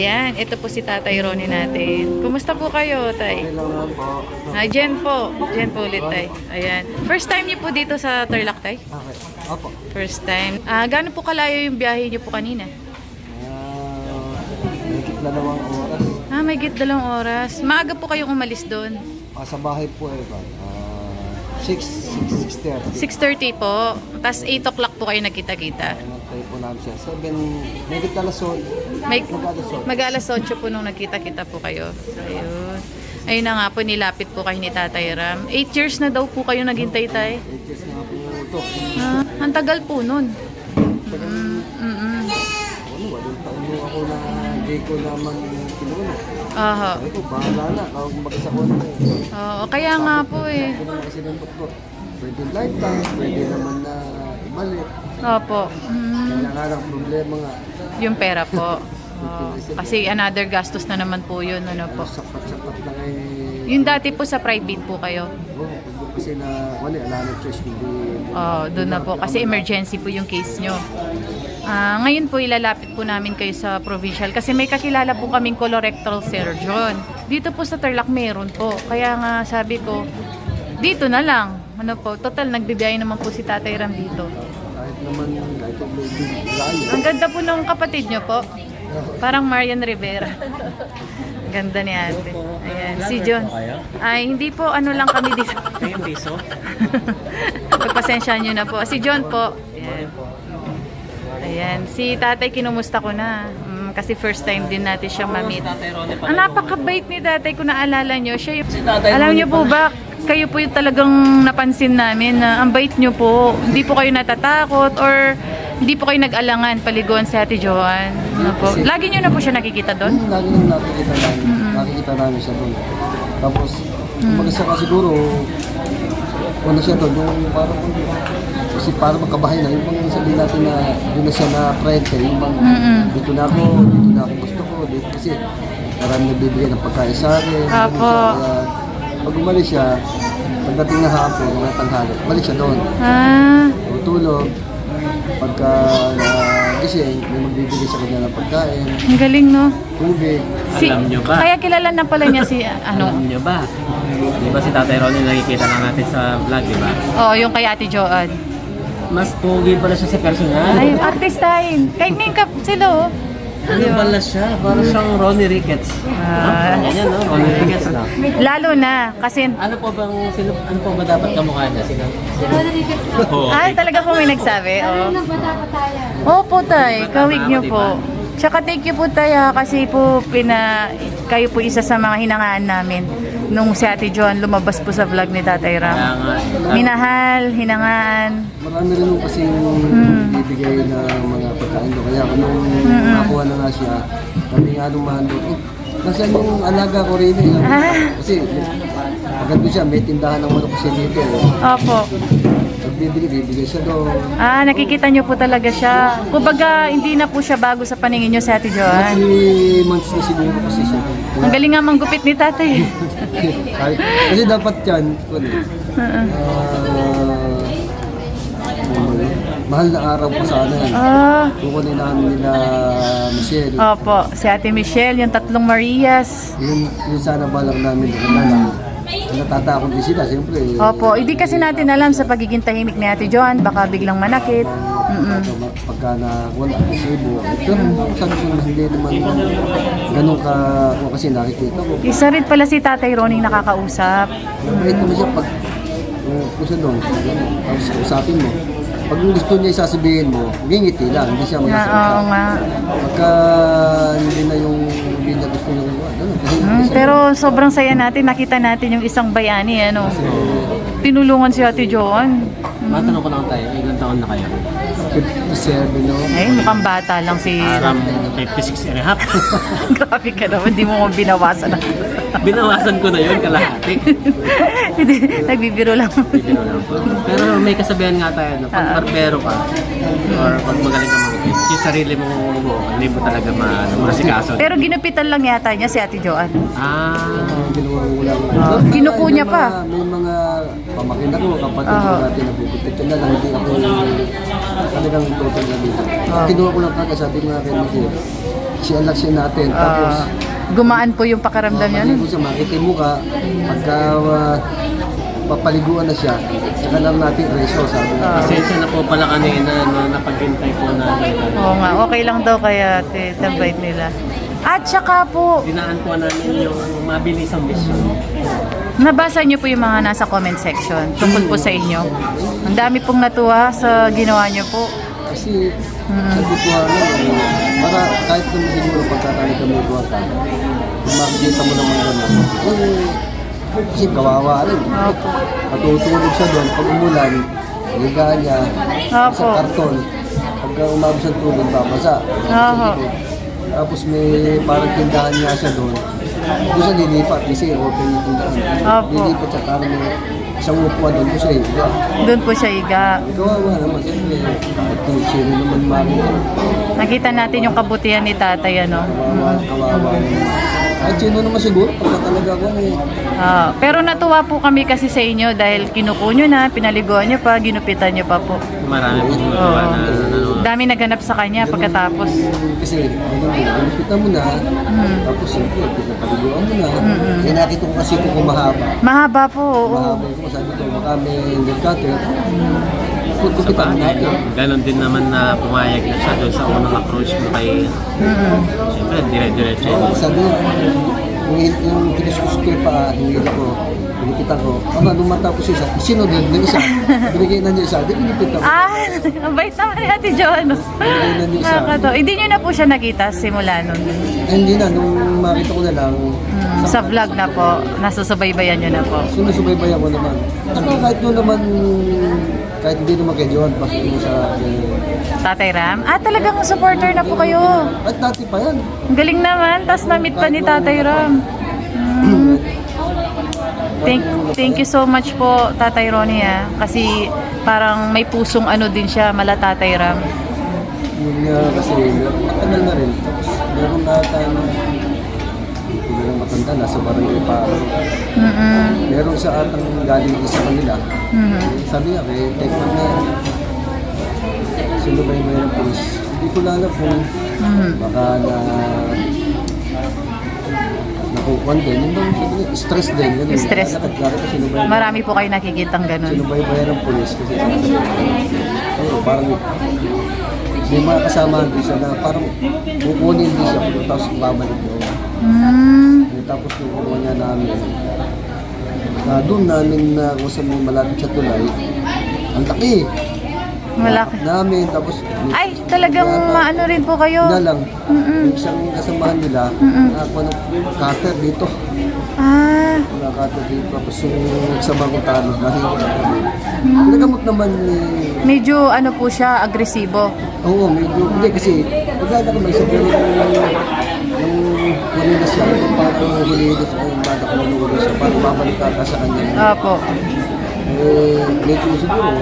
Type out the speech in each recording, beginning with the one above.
Ayan, ito po si Tatay Ronnie natin. Kumusta po kayo, Tay? Jen po. Jen po ulit, Tay. Ayan. First time niyo po dito sa Tarlac, Tay? Okay. Opo. First time. Gaano po kalayo yung biyahe niyo po kanina? Higit na 2 oras. May git 2 oras. Maaga po kayong umalis doon? Sa bahay po 6:30. 6:30 po. Tapos 8 o'clock po kayo nagkita-kita. Nagtayo po namin siya. 7, higit na lasod. Mag-alasod. Mag-alas 8 po nung nagkita-kita po kayo. Ayun. Ayun na nga po, nilapit po kayo ni Tatay Ram. 8 years na daw po kayo naghintay, Tay. 8 years na po ito. Ang tagal po nun. Walang taon mo ako na hindi ko naman kinuha. Aha. Ay ko, bahala na. Kawag mag-isa ko na Oo, kaya nga po eh. Sabi naman kasi ng doktor, pwede lifetime, pwede naman na ibalik. Opo. Kaya nga lang problema nga. Yung pera po. Kasi another gastos na naman po yun. Ano po. Sapat-sapat lang ay... Yung dati po sa private po kayo. Kasi na, wala na choice kundi... Doon na po. Kasi emergency po yung case nyo. Ngayon po ilalapit po namin kayo sa provincial kasi may kakilala po kaming colorectal surgeon. Dito po sa Tarlac meron po. Kaya nga sabi ko, dito na lang. Ano po, total nagbibiyay naman po si Tatay Ram dito. Kahit naman, kahit layo. Ang ganda po ng kapatid nyo po. Parang Marian Rivera. Ganda ni ate. Ayan, si John. Ay, hindi po, ano lang kami dito. Piso? Pagpasensya nyo na po. Si John po. Ayan. Ayan. Si tatay kinumusta ko na. Kasi first time din natin siya ma-meet. Ang napakabait ni tatay kung naalala nyo. Siya yung, alam nyo po ba, kayo po yung talagang napansin namin na ang bait nyo po. Hindi po kayo natatakot or hindi po kayo nag-alangan paliguan si Ate Joanne. Ano po? Lagi nyo na po siya nakikita doon? Lagi nang nakikita namin. Nakikita namin siya doon. Tapos, mag-isa ka siguro, kung na siya doon, yung parang kasi para magkabahay na, yung mga sabihin natin na doon na siya na prente, yung mga dito na ako gusto ko, dito kasi marami nagbibigay ng pagkain sa akin. Apo. Kaya, pag umalis siya, pagdating na hapon, mga tanghali, umalis siya doon. Tutulog, pagka gising, may magbibigay sa kanya ng pagkain, Ang galing, no? tubig. Alam nyo ba? Kaya kilala na pala niya si, Alam nyo ba? Di ba si Tatay Ronnie nakikita na natin sa vlog, di ba? yung kay Ate Joanne. Mas pogi pala siya sa personal. Ay, artistahin. Kay makeup sila, oh. Ano pala siya? Parang siyang Ronnie Ricketts. Ganyan, no? Ronnie Ricketts na. Lalo na, kasi, Ano po ba dapat kamukha niya? Sino? talaga po may nagsabi, oh. Opo, tay. Kawig niyo po. Tsaka thank you po, tay, kasi po, kayo po isa sa mga hinangaan namin nung si Ate John lumabas po sa vlog ni Tatay Ram. Kaya nga. Minahal, hinangaan. Marami rin yung kasi bibigay na mga pagkain doon. Kaya kung nakakuha na nga siya, kami nga naman doon, nasaan yung alaga ko rin eh. Kasi pagkat siya, may tindahan ng manok kasi dito. Opo. Bibigay siya doon. Nakikita niyo po talaga siya. Kumbaga, hindi na po siya bago sa paningin niyo sa Ate Joanne. 3 months na siguro kasi siya. Ang galing nga manggupit ni tatay. Kasi dapat yan, mahal na araw po sana yan. Kukunin namin nila Michelle. Opo, si Ate Michelle, yung 3 Marias. Yun sana balang namin. Natatakot din sila, siyempre. Opo, hindi kasi natin alam sa pagiging tahimik ni Ate Joanne, baka biglang manakit. Pagka na wala kasi ibo. Pero sabi ko hindi naman ganun ka kung kasi nakikita ko. Isa rin pala si Tatay Ronnie nakakausap. Mabait naman siya pag kung siya doon, tapos usapin mo. Pag gusto niya isasabihin mo, ngingiti lang, hindi siya Oo magsasalita. nga. Pagka hindi na yung hindi niya gusto niya, ganun. Pero sobrang saya natin, nakita natin yung isang bayani, ano. Tinulungan si Ate Joanne. Matanong ko lang tayo, ilang taon na kayo? 57, no? Ay, mukhang bata lang si... Aram 56 and a half. Grabe ka naman, hindi mo binawasan. Binawasan ko na yun, kalahati. Hindi, nagbibiro lang. Bibiro lang po. Pero may kasabihan nga tayo, no? Pag barbero ka, or pag magaling ka magiging, yung sarili mo, hindi mo talaga masikaso. Pero ginupitan lang yata niya si Ate Joanne. Ginawa ko lang. Kinuko niya pa. May mga pamakin ako, kapatid ko natin nagpupipit na lang, hindi ako talagang total na dito. Kinuha ko lang kagad, sabi ko nga kay Michelle, si natin. Tapos, Gumaan po yung pakaramdam niya. Paligo siya, makita yung mukha. Pagka papaliguan na siya, saka lang natin reso, sabi na. Pasensya na po pala kanina no, napaghintay po namin. Oo nga, okay lang daw kaya ate, tabait nila. At saka po, Dinaan po namin yung mabilisang misyon. nabasa niyo po yung mga nasa comment section tungkol po sa inyo. Ang dami pong natuwa sa ginawa niyo po. Kasi, sabi ko para kahit naman siguro pagkakali kami ito ka, kung makikita mo naman naman, kasi kawawa rin. Opo. Matutulog siya doon, pag umulan, higaan niya Opo. sa karton. Pagka umabos ang tubig, babasa. Oho. Tapos may parang tindahan niya siya doon. Doon siya lilipat kasi open yung tindahan. Opo. Lilipat siya parang may isang upuan doon siya. Higa. Doon po siya higa. Kawawa naman. Siyempre, kahit kung sino naman makita. Nakita natin yung kabutihan ni tatay, ano. Kawawa naman. At sino naman siguro, pagka talaga ako Pero natuwa po kami kasi sa inyo dahil kinuko nyo na, pinaliguan nyo pa, ginupitan nyo pa po. Marami pong natuwa na nanonood. Dami naganap sa kanya pagkatapos. Kasi, pinupitan mo na, tapos siyempre, pinapaliguan mo na. Kaya nakita ko kasi kung mahaba. Mahaba po, oo. Mahaba ko, sabi ko, baka may nail cutter. Kupitan mo natin. Ganon din naman na pumayag na siya doon sa unang approach mo kay... Siyempre, dire-diretso. Sabi niya, yung kiniskus ko yung paa, hinihila ko, pinipitan ko. Nung matapos yung isa, sinunod ng isa. Binigay na niya isa, di pinipitan ko. Ang bait naman ni Ate Jo, ano? Binigay na niya isa. Nakakatawa. Hindi nyo na po siya nakita simula nun. Hindi na, nung makita ko na lang, Sa vlog na po, nasusubaybayan nyo na po. sinusubaybayan ko naman. Tapos kahit nung naman, kahit hindi naman kay John, basta mo sa Tatay Ram? Talagang supporter na po kayo. at dati pa yan. Ang galing naman, tas na-meet pa ni Tatay Ram. Thank you so much po, Tatay Ronnie, kasi parang may pusong ano din siya, mala Tatay Ram. Yun nga kasi, matagal na rin. Tapos meron na tayo, hindi ko na matanda, nasa barangay pa ako. Meron sa atang galing din sa kanila. Sabi nga, take one na yan. Sino ba yung may ng pulis? Hindi ko na alam kung baka na nakukuhan din. Yung bang sabi niya, stress din. Ganun. Stress. Lakad-lakad ko, sino ba yung Marami po kayo nakikitang sino ganun. ba yung bayan ng pulis? Kasi parang may mga kasama din siya na parang kukunin din siya tapos babalik doon. Tapos yung kumuha niya namin, doon namin na kung sa may malapit sa tulay, ang laki. Malaki. Namin, tapos Ay, talagang maano rin po kayo. na lang, yung isang kasamahan nila, nakakuha ng cutter dito. Cutter dito, tapos yung sa bangong tanong, nahinga kami. Pinagamot naman ni... Medyo ano po siya, agresibo. Oo, medyo, hindi kasi, maganda naman siya, pero yung huli na siya, parang huli na siya, yung bata ko na huli siya, parang babalik ka sa kanya. Opo. Medyo siguro,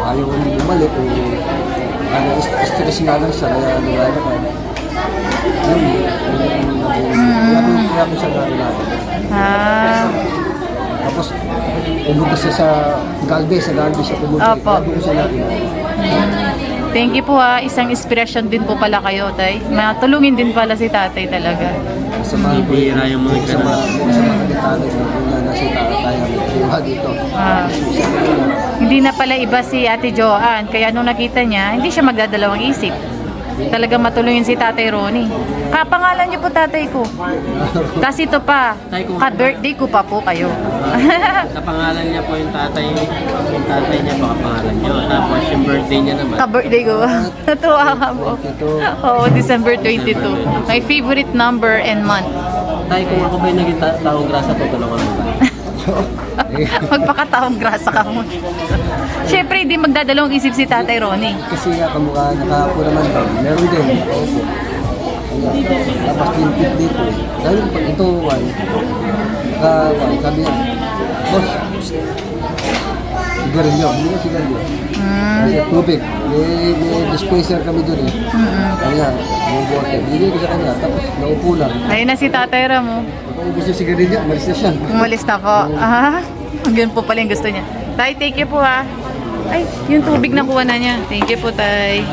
ayaw ko bumalik o stress nga lang siya, kaya naglalakad. Yun, kaya ko siya natin. Tapos, pumunta siya sa Galvez siya pumunta. Opo. Kaya doon siya natin. Thank you po isang inspirasyon din po pala kayo, tay. Matulungin din pala si tatay talaga. Sa mga Bihira yung mga sa mga kanitanan na nasa tayo may dito. Hindi na pala iba si Ate Joanne, kaya nung nakita niya, hindi siya magdadalawang isip. Talagang matulungin si Tatay Ronnie. Kapangalan niyo po tatay ko. Kasi ito pa, ka-birthday ko pa po kayo. Kapangalan niya po yung tatay niya po kapangalan niyo. Tapos yung birthday niya naman. Ka-birthday ko. Natuwa ka po. Oo, December 22. My favorite number and month. Tay, kung ako ba yung naging taong grasa, tutulungan mo ba? Magpakataong grasa ka mo. Siyempre, hindi magdadalawang isip si Tatay Ronnie. Kasi nga kamukha nakapo naman daw. Meron din. Opo. Tapos pinipit dito. Dahil pag ito, sabi niya, boss, sigarilyo. Hindi na sigarilyo. Kasi tubig. May dispenser kami doon eh. Kaya, may bote. Bigay ko sa kanya. Tapos naupo lang. Ayun na si Tatay Ram, oh. Kung gusto sigarilyo, malis na siya. Umalis na po. Yun po pala yung gusto niya. Tay, thank you po ha. Ay, yung tubig na kuha na niya. Thank you po, Tay.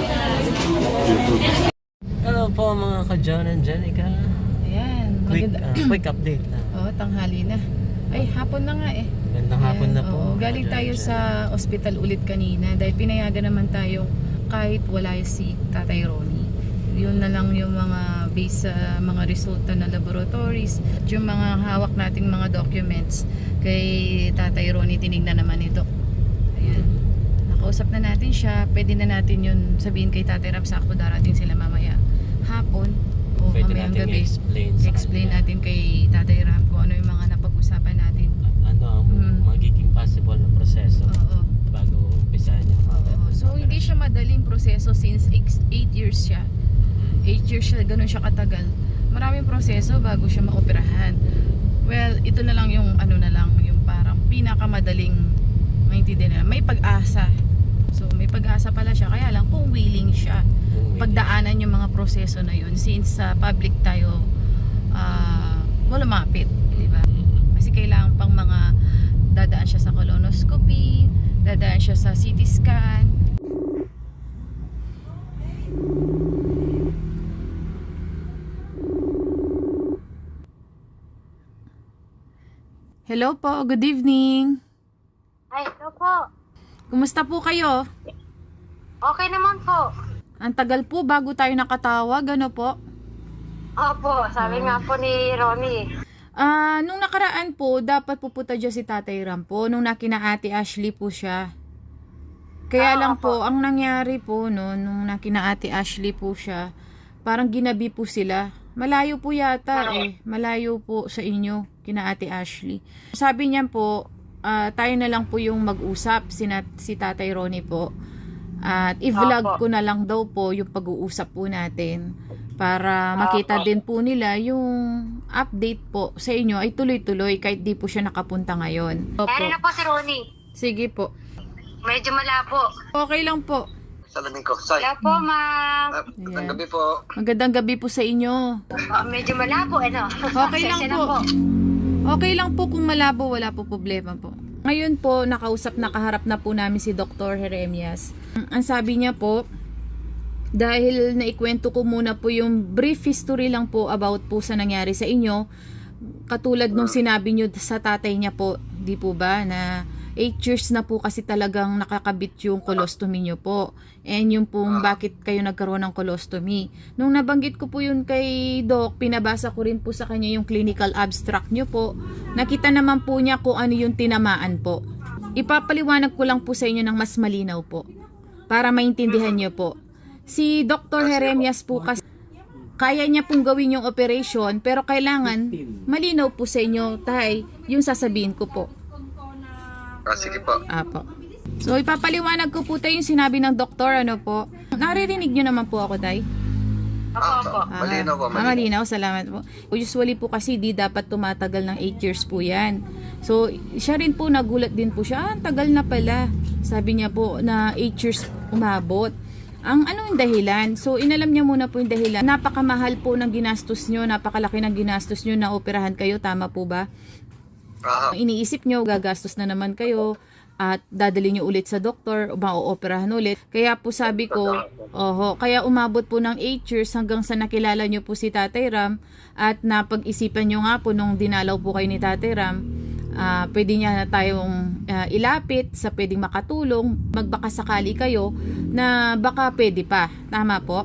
Hello po mga ka-John and Jenica. Ayan. Quick update na. Oo, tanghali na. Ay, hapon na nga eh. Gandang hapon na Ayan, po. oo. Galing mga tayo John and sa ospital ulit kanina dahil pinayagan naman tayo kahit wala si Tatay Ronnie. Yun na lang yung mga base sa mga resulta ng laboratories, yung mga hawak nating mga documents kay Tatay Ronnie, tinignan naman ito. Ayan. Nakausap na natin siya. Pwede na natin yun sabihin kay Tatay Ram. Sakto darating sila mamaya hapon o Pwede mamayang nating gabi. i-explain sa Explain kanila. natin kay Tatay Ram kung ano yung mga napag-usapan natin. Ano ang magiging possible na proseso Oo. bago umpisahan yung Oo. So hindi siya madaling proseso since 8 years siya. 8 years siya, ganun siya katagal. Maraming proseso bago siya maoperahan. Well, ito na lang yung ano na lang, yung parang pinakamadaling maintindihan nila. May pag-asa. So may pag-asa pala siya, kaya lang kung willing siya pagdaanan yung mga proseso na yun since sa public tayo lumapit, di ba? Kasi kailangan pang mga dadaan siya sa colonoscopy, dadaan siya sa CT scan. Hello po, good evening. Ay, ito po. Kumusta po kayo? Okay naman po. Ang tagal po bago tayo nakatawag, ano po? Opo, sabi nga po ni Ronnie. Nung nakaraan po, dapat pupunta dyan si Tatay Ram po, nung nakina Ate Ashley po siya. Kaya lang po, ang nangyari po, no, nung nakina Ate Ashley po siya, parang ginabi po sila. Malayo po yata malayo po sa inyo, kina Ate Ashley. Sabi niya po, tayo na lang po yung mag-usap, si Tatay Ronnie po. At i-vlog ko na lang daw po yung pag-uusap po natin para makita din po nila yung update po sa inyo ay tuloy-tuloy kahit di po siya nakapunta ngayon. Opo. Meron na po si Ronnie. Sige po. Medyo malabo. Okay lang po. Salamin ko. Say. Wala po, ma'am. Ayan. Gabi po. Magandang gabi po sa inyo. Medyo malabo, ano? Okay lang Pasensya na po. Okay lang po kung malabo, wala po problema po. Ngayon po, nakaharap na po namin si Dr. Jeremias. Ang sabi niya po, dahil naikwento ko muna po yung brief history lang po about po sa nangyari sa inyo, katulad nung sinabi niyo sa tatay niya po, di po ba, na 8 years na po kasi talagang nakakabit yung colostomy niyo po. And yung pong bakit kayo nagkaroon ng colostomy. Nung nabanggit ko po yun kay Doc, pinabasa ko rin po sa kanya yung clinical abstract niyo po. Nakita naman po niya kung ano yung tinamaan po. Ipapaliwanag ko lang po sa inyo ng mas malinaw po para maintindihan niyo po. Si Dr. Jeremias po kasi kaya niya pong gawin yung operation pero kailangan malinaw po sa inyo, tay, yung sasabihin ko po. Sige po. Apo. So, ipapaliwanag ko po tayo yung sinabi ng doktor, ano po. Naririnig nyo naman po ako, tay? Opo. Malinaw po. Malinaw, salamat po. Usually po kasi di dapat tumatagal ng 8 years po yan. So, siya rin po nagulat din po siya, ang tagal na pala. Sabi niya po na 8 years umabot. Ang ano yung dahilan? So, inalam niya muna po yung dahilan. Napakamahal po ng ginastos nyo, napakalaki ng ginastos nyo na operahan kayo, tama po ba? Iniisip nyo, gagastos na naman kayo at dadali nyo ulit sa doktor o mauoperahan ulit. Kaya po sabi ko, kaya umabot po ng 8 years hanggang sa nakilala nyo po si Tatay Ram at napag-isipan nyo nga po nung dinalaw po kayo ni Tatay Ram, pwede niya na tayong ilapit sa pwedeng makatulong, magbaka sakali kayo na baka pwede pa. Tama po?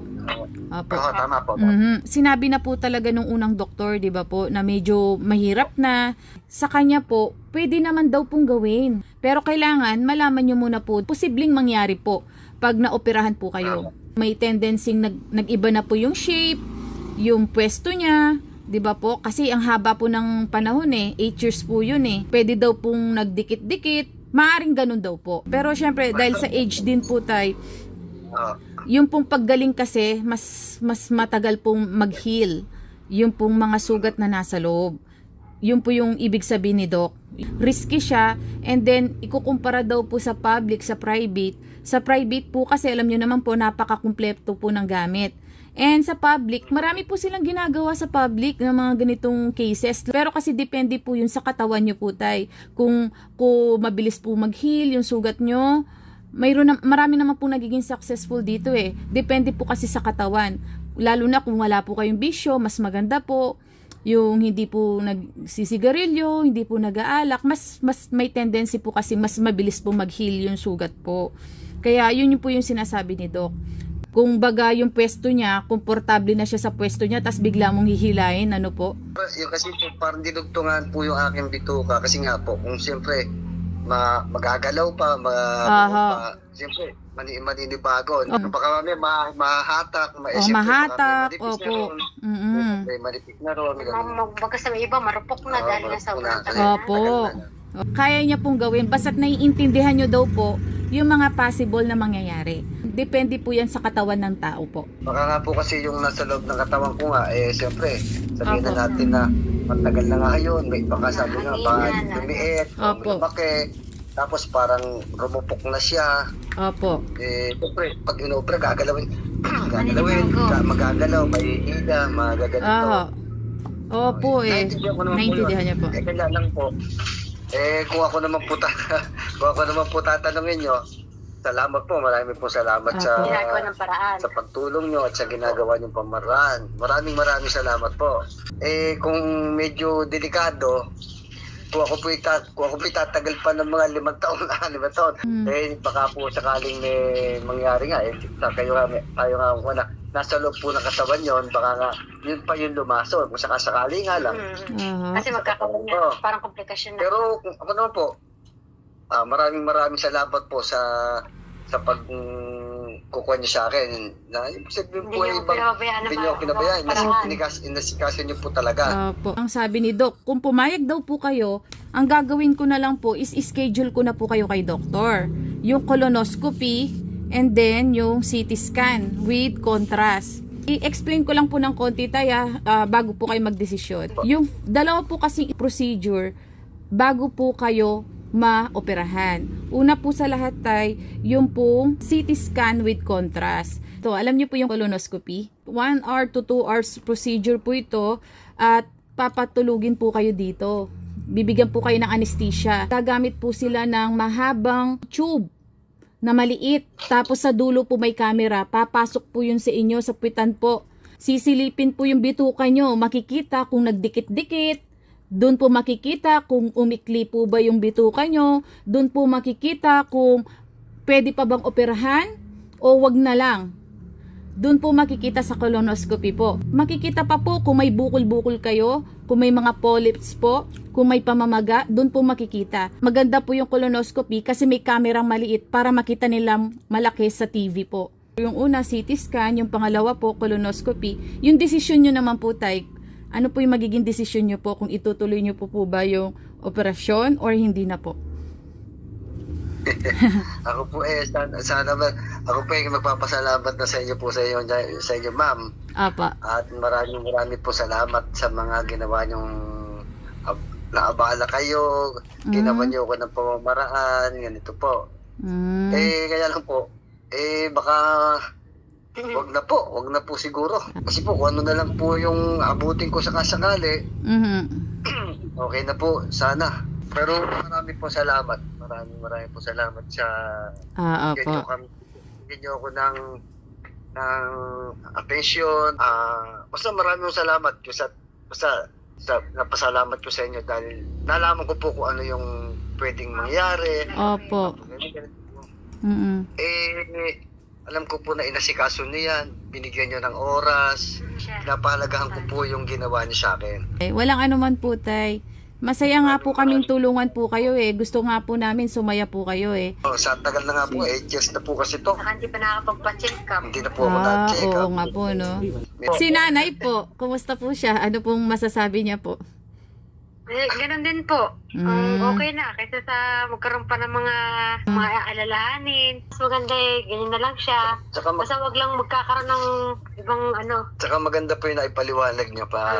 Opo. Tama po. Sinabi na po talaga nung unang doktor, di ba po, na medyo mahirap na. Sa kanya po, pwede naman daw pong gawin. Pero kailangan malaman nyo muna po, posibleng mangyari po pag naoperahan po kayo. May tendency nag-iba na po yung shape, yung pwesto niya, di ba po? Kasi ang haba po ng panahon 8 years po yun Pwede daw pong nagdikit-dikit, maaring ganun daw po. Pero syempre, dahil sa age din po tayo, yung pong paggaling kasi mas matagal pong mag-heal yung pong mga sugat na nasa loob. Yun po yung ibig sabihin ni Doc. Risky siya and then ikukumpara daw po sa public, sa private. Sa private po kasi alam nyo naman po napakakumpleto po ng gamit. And sa public, marami po silang ginagawa sa public ng mga ganitong cases. Pero kasi depende po yun sa katawan nyo po tay. Kung mabilis po mag-heal yung sugat nyo, marami naman po nagiging successful dito Depende po kasi sa katawan. lalo na kung wala po kayong bisyo, mas maganda po yung hindi po nagsisigarilyo, hindi po nag-aalak, mas may tendency po kasi mas mabilis po mag-heal yung sugat po. Kaya yun po yung sinasabi ni Doc. Kung baga yung pwesto niya, komportable na siya sa pwesto niya, tas bigla mong hihilain, ano po? Yung kasi po, parang dinugtungan po yung aking bituka. Kasi nga po, kung siyempre, magagalaw pa, siyempre, maninibago. Baka mamaya mahahatak, Mahatak, opo. May manipis na ron. Baga sa iba, marupok na dahil na sa sobrang tagal. Opo. Kaya niya pong gawin, basta't naiintindihan nyo daw po yung mga possible na mangyayari. Depende po yan sa katawan ng tao po. Baka nga po kasi yung nasa loob ng katawan ko nga, siyempre, sabihin Opo. na natin na matagal na nga yun. Baka sabi nga, baka lumiit, Opo. lumaki. Tapos parang rumupok na siya. Opo. Siyempre, pag inopera, magagalaw, may hila, magaganito. Opo Naintindihan ko naman Naintindihan po niya po. Kaya lang po, kung ako naman po tatanungin nyo, salamat po, marami po salamat sa Ginagawa ng paraan. sa pagtulong nyo at sa ginagawa nyong pamaraan. Maraming salamat po. Kung medyo delikado, kung ako po tatagal pa ng mga 5 taon, 5 taon, baka po sakaling may mangyari nga, tayo nga wala. Nasa loob po ng katawan yon, baka nga, yun pa yung lumaso, kung sakasakali nga lang. Kasi magkakaroon niya, parang komplikasyon na. Pero kung ako naman po, maraming salamat po sa pagkukuha niyo sa akin. Ibig sabihin po ay hindi niyo pinabayaan. Inasikaso niyo po talaga. Opo. Ang sabi ni Doc, kung pumayag daw po kayo, ang gagawin ko na lang po is schedule ko na po kayo kay doktor. Yung colonoscopy and then yung CT scan with contrast. I-explain ko lang po ng konti tayo bago po kayo magdesisyon. Yung dalawa po kasing procedure bago po kayo maoperahan. Una po sa lahat tay, yung pong CT scan with contrast. So, alam niyo po yung colonoscopy? 1 hour to 2 hours procedure po ito at papatulugin po kayo dito. Bibigyan po kayo ng anesthesia. Gagamit po sila ng mahabang tube na maliit. Tapos sa dulo po may camera. Papasok po yun sa inyo sa puwitan po. Sisilipin po yung bituka nyo. Makikita kung nagdikit-dikit. Doon po makikita kung umikli po ba yung bituka nyo. Doon po makikita kung pwede pa bang operahan o wag na lang. Doon po makikita sa colonoscopy po. Makikita pa po kung may bukol-bukol kayo, kung may mga polyps po, kung may pamamaga, doon po makikita. Maganda po yung colonoscopy kasi may kamerang maliit para makita nila malaki sa TV po. Yung una, CT scan. Yung pangalawa po, colonoscopy. Yung desisyon nyo naman po, tay, ano po yung magiging desisyon nyo po kung itutuloy nyo po ba yung operasyon or hindi na po? Ako po sana ako po ay magpapasalamat na sa inyo po sa inyo ma'am. Apa. At maraming po salamat sa mga ginawa nyong naabala kayo, ginawa niyo ko ng pamamaraan, ganito po. Kaya lang po, baka wag na po siguro. Kasi po kung ano na lang po yung abutin ko sakasakali, okay na po, sana. Pero marami po salamat. Marami po salamat sa bigyan niyo ako ng attention. Basta maraming salamat ko basta napasalamat ko sa inyo dahil nalaman ko po kung ano yung pwedeng mangyari. Opo. Alam ko po na inasikaso niyo yan, binigyan niyo ng oras, napahalagahan ko po yung ginawa niyo sa akin. Walang anuman po, tay. Masaya nga po kaming tulungan po kayo Gusto nga po namin sumaya po kayo Sa tagal na nga po, 8 years na po kasi to. Saka hindi pa nakakapagpa-check up. Hindi na po ako na-check up. Oo nga po, no? Si nanay po, kumusta po siya? Ano pong masasabi niya po? Ganun din po. Okay na. Kaysa sa magkaroon pa ng mga alalahanin. Mas maganda ganyan na lang siya. Basta wag lang magkakaroon ng ibang ano. Tsaka maganda po yung naipaliwanag niya pa.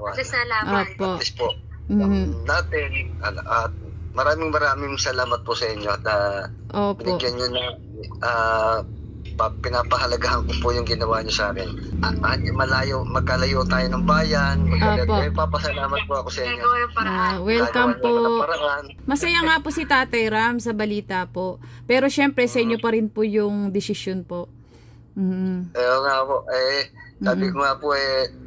At least nalaman. Opo. At least po. Natin. At maraming salamat po sa inyo na Opo. binigyan nyo na pinapahalagahan ko po yung ginawa niyo sa akin. Magkalayo tayo ng bayan. Papasalamat po ako sa inyo. Gagawa ng paraan. Welcome Gagawa niyo ng po. paraan. Masaya nga po si Tatay Ram sa balita po. Pero syempre sa inyo pa rin po yung desisyon po. Kaya nga po, sabi ko nga po,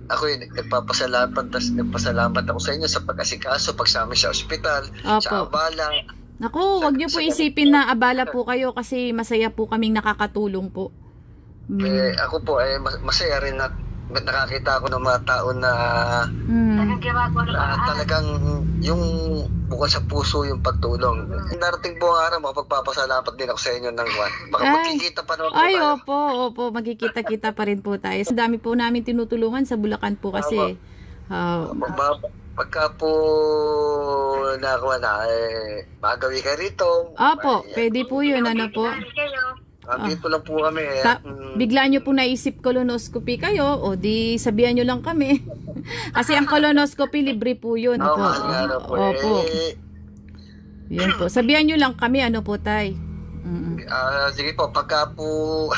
ako nagpasalamat ako sa inyo sa pag-asikaso, pagsama sa ospital, sa Opo. abala. Naku, wag niyo po isipin na abala po kayo kasi masaya po kaming nakakatulong po. Ako po, masaya rin na nakakita ako ng mga tao na Talagang ginagawa na paraan. talagang yung bukod sa puso yung pagtulong. Darating po ang araw, makapagpapasalamat din ako sa inyo ng one. Baka Ay. magkikita pa naman po Ay, tayo. opo, magkikita-kita pa rin po tayo. Ang dami po namin tinutulungan sa Bulacan po kasi. Pagka po nakakuha na, magawi ka rito. Opo, pwede po yun, ano po. Kayo. Dito lang po kami. Bigla nyo po naisip colonoscopy kayo, o di sabihan nyo lang kami. Kasi ang colonoscopy, libre po yun. Oo, Opo. mahal nga raw po. Opo. Yan po. Sabihan nyo lang kami, ano po, tay. Sige po, pagka po...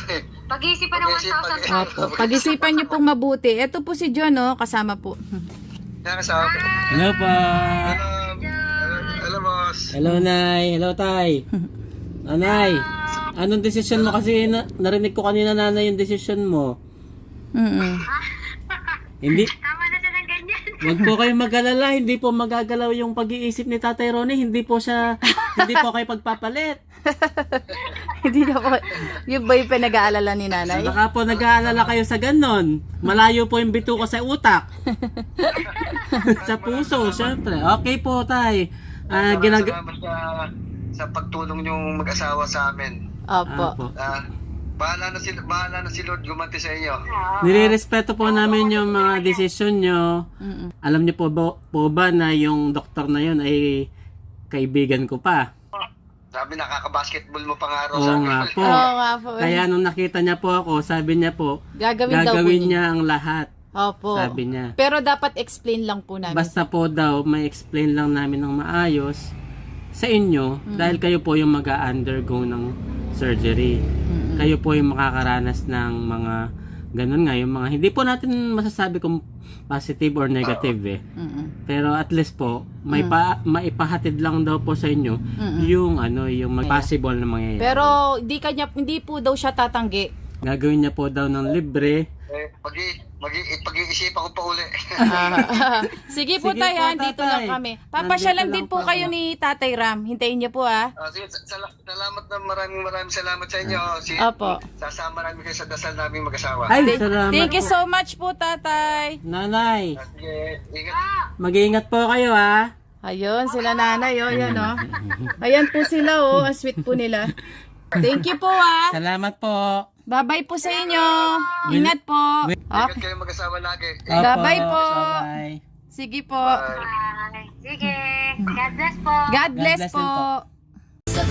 Pag-iisipan ng 1,000 times. Opo. Pag-isipan nyo pong mabuti. Ito po si John, oh, kasama po. Nakasama po. Hello po. Hello, boss. Hello, Nay. Hello, Tay. Nanay, anong desisyon mo? Kasi narinig ko kanina, Nanay, yung desisyon mo. Hindi, Tama na siya ng ganyan. wag po kayong mag-alala. Hindi po magagalaw yung pag-iisip ni Tatay Ronnie. Hindi po kayo pagpapalit. Hindi na po. Yung ba yung pinag-aalala ni nanay? Baka po nag-aalala kayo sa ganon. Malayo po yung bituko sa utak. Sa puso, syempre. Okay po, Tay. Salamat sa pagtulong niyong mag-asawa sa amin. Opo. Bahala na si Lord gumanti sa inyo. Nirerespeto po namin yung mga desisyon nyo. Alam niyo po ba na yung doktor na yun ay kaibigan ko pa? Sabi nakaka-basketball mo pa nga raw Oo sa nga akin. po. Oo nga po. Kaya nung nakita niya po ako, sabi niya po, Gagawin daw po niya. niya ang lahat. Opo. Sabi niya. Pero dapat explain lang po namin. Basta po daw, may explain lang namin ng maayos sa inyo dahil kayo po yung mag-undergo ng surgery. Kayo po yung makakaranas ng mga ganun nga, yung mga hindi po natin masasabi kung positive or negative Pero at least po maipahatid lang daw po sa inyo yung possible na mangyayari. Pero hindi po daw siya tatanggi. Gagawin niya po daw ng libre. Pag-iisipan ko pa uli. Sige po Sige tayo, po, dito tatay. lang kami. Papasyalan Nandito din lang po po kayo ako. ni Tatay Ram. Hintayin niyo po Sige, salamat na maraming salamat sa inyo. Opo. Sasama namin kayo sa dasal namin mag-asawa. Ay, salamat. Thank you so much po, Tatay. Nanay, Sige, ingat. mag-iingat po kayo ha. Ayun, sila nanay, oh, yan, oh. Ayan po sila, oh. Ang sweet po nila. Thank you po, Salamat po. Bye-bye po sa inyo. Ingat po. Ingat kayo mag-asawa lagi. Bye-bye po. Bye. Sige po. Bye. Bye. Sige. God bless po. God bless bless din po. po. Sa